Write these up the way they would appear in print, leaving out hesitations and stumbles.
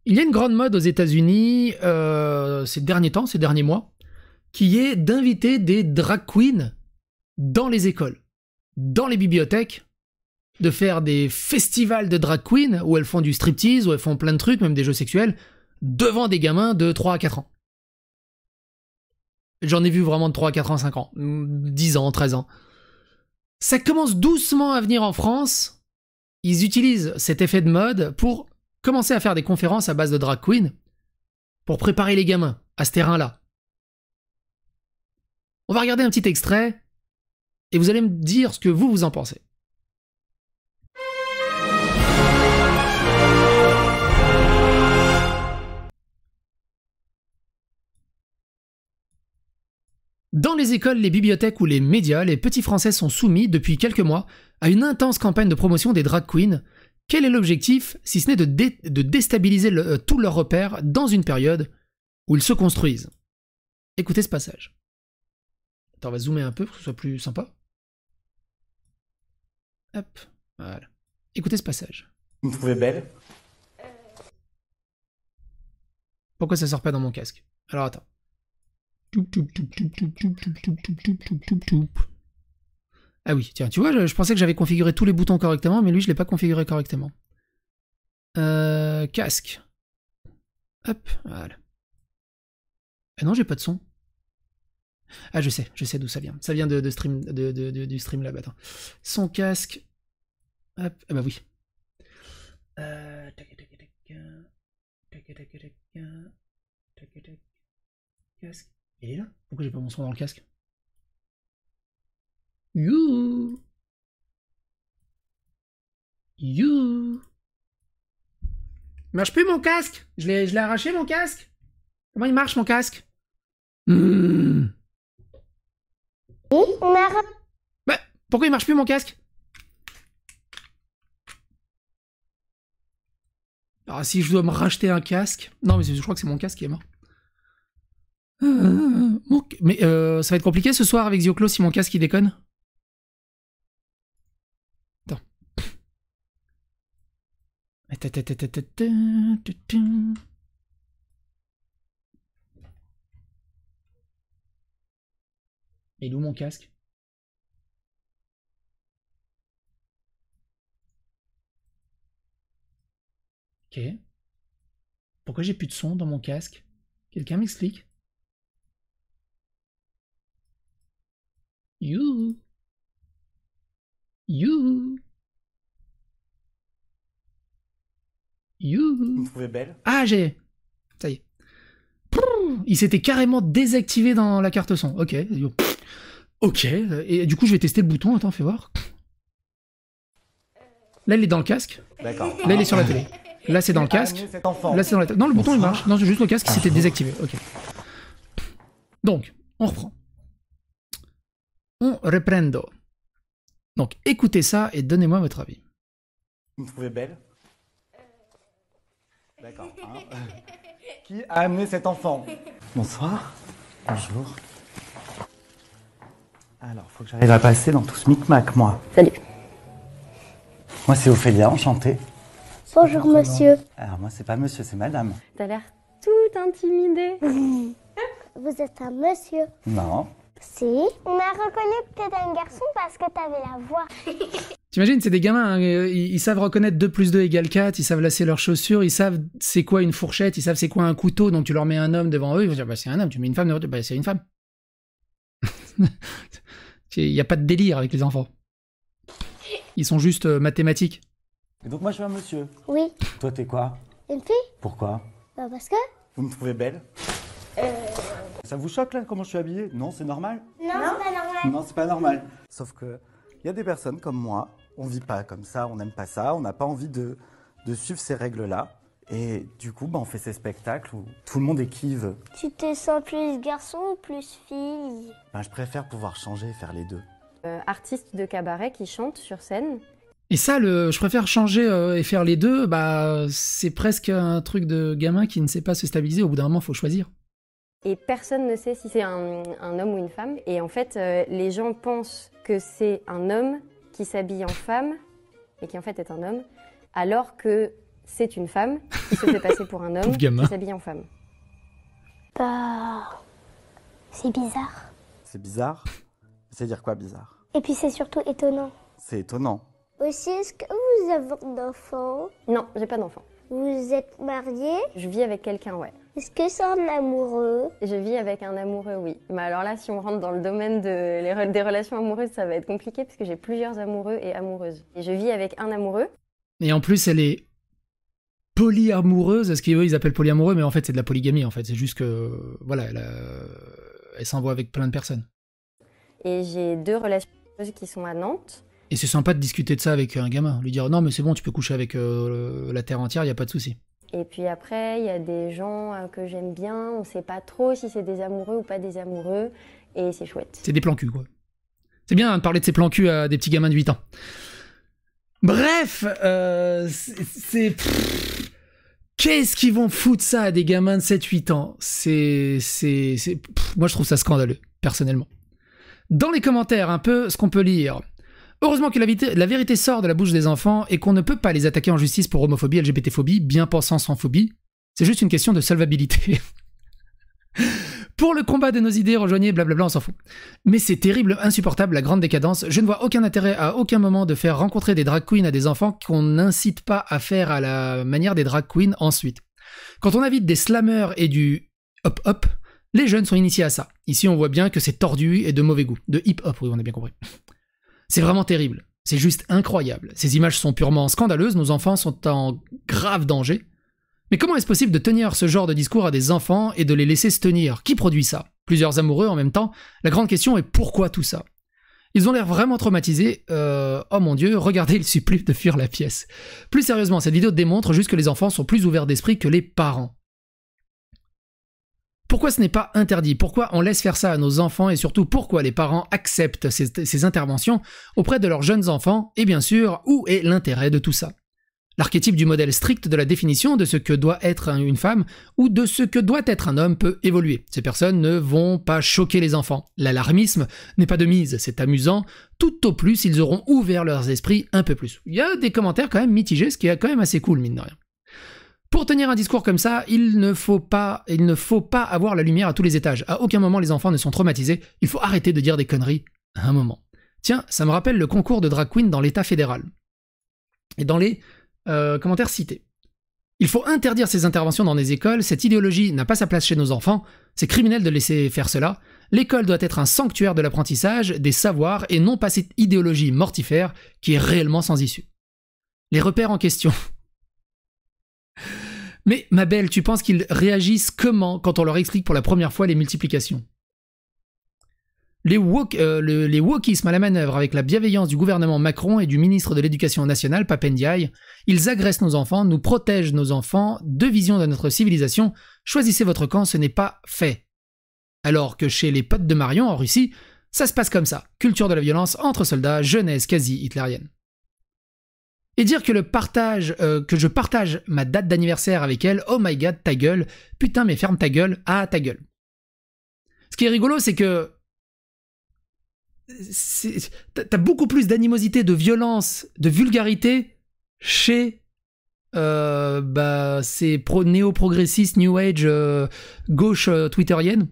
Il y a une grande mode aux États-Unis ces derniers temps, ces derniers mois, qui est d'inviter des drag queens dans les écoles, dans les bibliothèques, de faire des festivals de drag queens où elles font du striptease, où elles font plein de trucs, même des jeux sexuels, devant des gamins de 3 à 4 ans. J'en ai vu vraiment de 3 à 4 ans, 5 ans, 10 ans, 13 ans. Ça commence doucement à venir en France. Ils utilisent cet effet de mode pour commencer à faire des conférences à base de drag queen pour préparer les gamins à ce terrain-là. On va regarder un petit extrait et vous allez me dire ce que vous en pensez. Dans les écoles, les bibliothèques ou les médias, les petits Français sont soumis, depuis quelques mois, à une intense campagne de promotion des drag queens. Quel est l'objectif, si ce n'est de déstabiliser tous leurs repères dans une période où ils se construisent? Écoutez ce passage. Attends, on va zoomer un peu pour que ce soit plus sympa. Hop, voilà. Écoutez ce passage. Vous me trouvez belle? Pourquoi ça sort pas dans mon casque? Alors attends. Ah oui, tiens, tu vois, je pensais que j'avais configuré tous les boutons correctement, mais lui, je l'ai pas configuré correctement. Casque. Hop, voilà. Ah non, j'ai pas de son. Ah, je sais d'où ça vient. Ça vient du Streamlab, attends. Son casque. Hop, ah bah oui. Casque. Il est là? Pourquoi j'ai pas mon son dans le casque? You. You. Il marche plus mon casque. Je l'ai arraché mon casque. Comment il marche mon casque? Bah, pourquoi il marche plus mon casque? Alors si je dois me racheter un casque... Non mais je crois que c'est mon casque qui est mort. Mais ça va être compliqué ce soir avec Zioclo si mon casque il déconne. Attends. Il est où mon casque? Ok. Pourquoi j'ai plus de son dans mon casque? Quelqu'un m'explique? You. You. You. Vous me trouvez belle? Ah, j'ai... Ça y est. Il s'était carrément désactivé dans la carte son. Ok. Ok. Et du coup, je vais tester le bouton. Attends, fais voir. Là, il est dans le casque. D'accord. Là, il est sur la télé. Là, c'est dans le casque. Là, c'est dans la télé. Non, le bouton, il marche. Non, c'est juste le casque qui s'était désactivé. Ok. Donc, on reprend. On reprendo. Donc, écoutez ça et donnez-moi votre avis. Vous me trouvez belle? D'accord. Hein. Qui a amené cet enfant? Bonsoir. Bonjour. Alors, faut que j'arrive à passer dans tout ce micmac, moi. Salut. Moi, c'est Ophélia, enchanté. Bonjour monsieur. Alors, moi, c'est pas monsieur, c'est madame. T'as l'air tout intimidé. Vous êtes un monsieur. Non. Si. On a reconnu que t'étais un garçon parce que t'avais la voix. T'imagines, c'est des gamins, hein, ils savent reconnaître 2 plus 2 égale 4, ils savent lasser leurs chaussures, ils savent c'est quoi une fourchette, ils savent c'est quoi un couteau, donc tu leur mets un homme devant eux, ils vont dire bah c'est un homme, tu mets une femme devant eux, bah c'est une femme. Il n'y a pas de délire avec les enfants. Ils sont juste mathématiques. Et donc, moi, je suis un monsieur. Oui. Toi, t'es quoi? Une fille? Pourquoi? Bah parce que... Vous me trouvez belle? Ça vous choque, là, comment je suis habillé? Non, c'est normal? Non, c'est pas normal. Non, c'est pas normal. Sauf que il y a des personnes comme moi, on vit pas comme ça, on n'aime pas ça, on n'a pas envie de suivre ces règles-là. Et du coup, on fait ces spectacles où tout le monde est qui veut. Tu te sens plus garçon ou plus fille? Je préfère pouvoir changer et faire les deux. Artiste de cabaret qui chante sur scène. Et ça, je préfère changer et faire les deux, bah c'est presque un truc de gamin qui ne sait pas se stabiliser, au bout d'un moment, faut choisir. Et personne ne sait si c'est un homme ou une femme. Et en fait, les gens pensent que c'est un homme qui s'habille en femme et qui en fait est un homme, alors que c'est une femme qui se fait passer pour un homme Pauvre gamin. qui s'habille en femme. Bah, c'est bizarre. C'est bizarre. C'est dire quoi bizarre? Et puis c'est surtout étonnant. C'est étonnant. Aussi, est-ce que vous avez un enfant? Non, j'ai pas d'enfant. Vous êtes marié? Je vis avec quelqu'un, ouais. Est-ce que c'est un amoureux? Je vis avec un amoureux, oui. Mais alors là, si on rentre dans le domaine des relations amoureuses, ça va être compliqué parce que j'ai plusieurs amoureux et amoureuses. Et je vis avec un amoureux. Et en plus, elle est polyamoureuse, ce qu'ils appellent polyamoureux, mais en fait, c'est de la polygamie, en fait. C'est juste que, voilà, elle s'envoie avec plein de personnes. Et j'ai 2 relations amoureuses qui sont à Nantes. Et c'est sympa de discuter de ça avec un gamin. Lui dire, non, mais c'est bon, tu peux coucher avec la terre entière, il n'y a pas de souci. Et puis après, il y a des gens que j'aime bien. On sait pas trop si c'est des amoureux ou pas des amoureux. Et c'est chouette. C'est des plans cul, quoi. C'est bien de parler de ces plans cul à des petits gamins de 8 ans. Bref, qu'est-ce qu'ils vont foutre ça à des gamins de 7-8 ans? Moi, je trouve ça scandaleux, personnellement. Dans les commentaires, un peu ce qu'on peut lire. Heureusement que la vérité sort de la bouche des enfants et qu'on ne peut pas les attaquer en justice pour homophobie, LGBT-phobie, bien pensant sans phobie. C'est juste une question de solvabilité. Pour le combat de nos idées, rejoignez blablabla, on s'en fout. Mais c'est terrible, insupportable, la grande décadence. Je ne vois aucun intérêt à aucun moment de faire rencontrer des drag queens à des enfants qu'on n'incite pas à faire à la manière des drag queens ensuite. Quand on invite des slammers et du hop-hop, les jeunes sont initiés à ça. Ici, on voit bien que c'est tordu et de mauvais goût. De hip-hop, oui, on a bien compris. C'est vraiment terrible. C'est juste incroyable. Ces images sont purement scandaleuses, nos enfants sont en grave danger. Mais comment est-ce possible de tenir ce genre de discours à des enfants et de les laisser se tenir? Qui produit ça? Plusieurs amoureux en même temps? La grande question est pourquoi tout ça? Ils ont l'air vraiment traumatisés. Oh mon Dieu, regardez, ils supplient de fuir la pièce. Plus sérieusement, cette vidéo démontre juste que les enfants sont plus ouverts d'esprit que les parents. Pourquoi ce n'est pas interdit? Pourquoi on laisse faire ça à nos enfants? Et surtout, pourquoi les parents acceptent ces interventions auprès de leurs jeunes enfants? Et bien sûr, où est l'intérêt de tout ça? L'archétype du modèle strict de la définition de ce que doit être une femme ou de ce que doit être un homme peut évoluer. Ces personnes ne vont pas choquer les enfants. L'alarmisme n'est pas de mise, c'est amusant. Tout au plus, ils auront ouvert leurs esprits un peu plus. Il y a des commentaires quand même mitigés, ce qui est quand même assez cool, mine de rien. Pour tenir un discours comme ça, il ne faut pas avoir la lumière à tous les étages. À aucun moment les enfants ne sont traumatisés. Il faut arrêter de dire des conneries à un moment. Tiens, ça me rappelle le concours de drag queen dans l'État fédéral. Et dans les commentaires cités. Il faut interdire ces interventions dans les écoles. Cette idéologie n'a pas sa place chez nos enfants. C'est criminel de laisser faire cela. L'école doit être un sanctuaire de l'apprentissage, des savoirs, et non pas cette idéologie mortifère qui est réellement sans issue. Les repères en question. Mais, ma belle, tu penses qu'ils réagissent comment quand on leur explique pour la première fois les multiplications? Les wokismes à la manœuvre avec la bienveillance du gouvernement Macron et du ministre de l'Éducation nationale, Pape Ndiaye, ils agressent nos enfants, nous protègent nos enfants, deux visions de notre civilisation, choisissez votre camp, ce n'est pas fait. Alors que chez les potes de Marion, en Russie, ça se passe comme ça, culture de la violence entre soldats, jeunesse quasi hitlérienne. Et dire que je partage ma date d'anniversaire avec elle, oh my god, ta gueule, putain mais ferme ta gueule, ah ta gueule. Ce qui est rigolo, c'est que t'as beaucoup plus d'animosité, de violence, de vulgarité chez ces néo-progressistes, new age, gauche twitterienne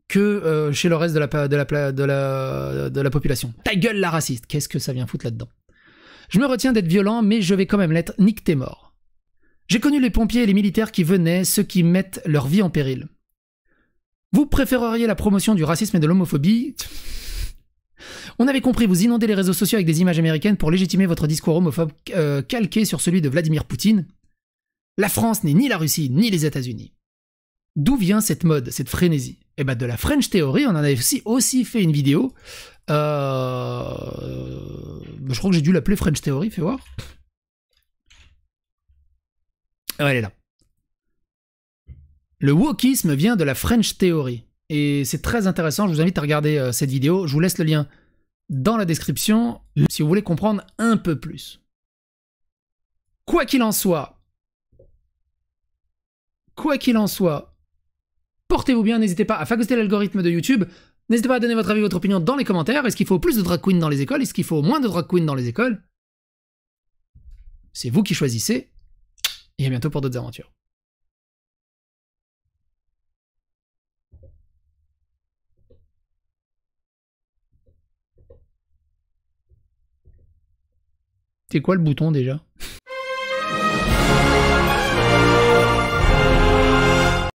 que chez le reste de la population. Ta gueule la raciste, qu'est-ce que ça vient foutre là-dedans? Je me retiens d'être violent, mais je vais quand même l'être, nique tes morts. J'ai connu les pompiers et les militaires qui venaient, ceux qui mettent leur vie en péril. Vous préféreriez la promotion du racisme et de l'homophobie? On avait compris, vous inondez les réseaux sociaux avec des images américaines pour légitimer votre discours homophobe calqué sur celui de Vladimir Poutine. La France n'est ni la Russie, ni les États-Unis. D'où vient cette mode, cette frénésie? Eh ben de la French Theory, on en avait aussi fait une vidéo. Je crois que j'ai dû l'appeler French Theory, fais voir. Ouais, elle est là. Le wokisme vient de la French Theory. Et c'est très intéressant, je vous invite à regarder cette vidéo. Je vous laisse le lien dans la description si vous voulez comprendre un peu plus. Quoi qu'il en soit, portez-vous bien, n'hésitez pas à phagocyter l'algorithme de YouTube. N'hésitez pas à donner votre avis, votre opinion dans les commentaires. Est-ce qu'il faut plus de drag queens dans les écoles? Est-ce qu'il faut moins de drag queens dans les écoles? c'est vous qui choisissez, et à bientôt pour d'autres aventures. C'est quoi le bouton déjà ?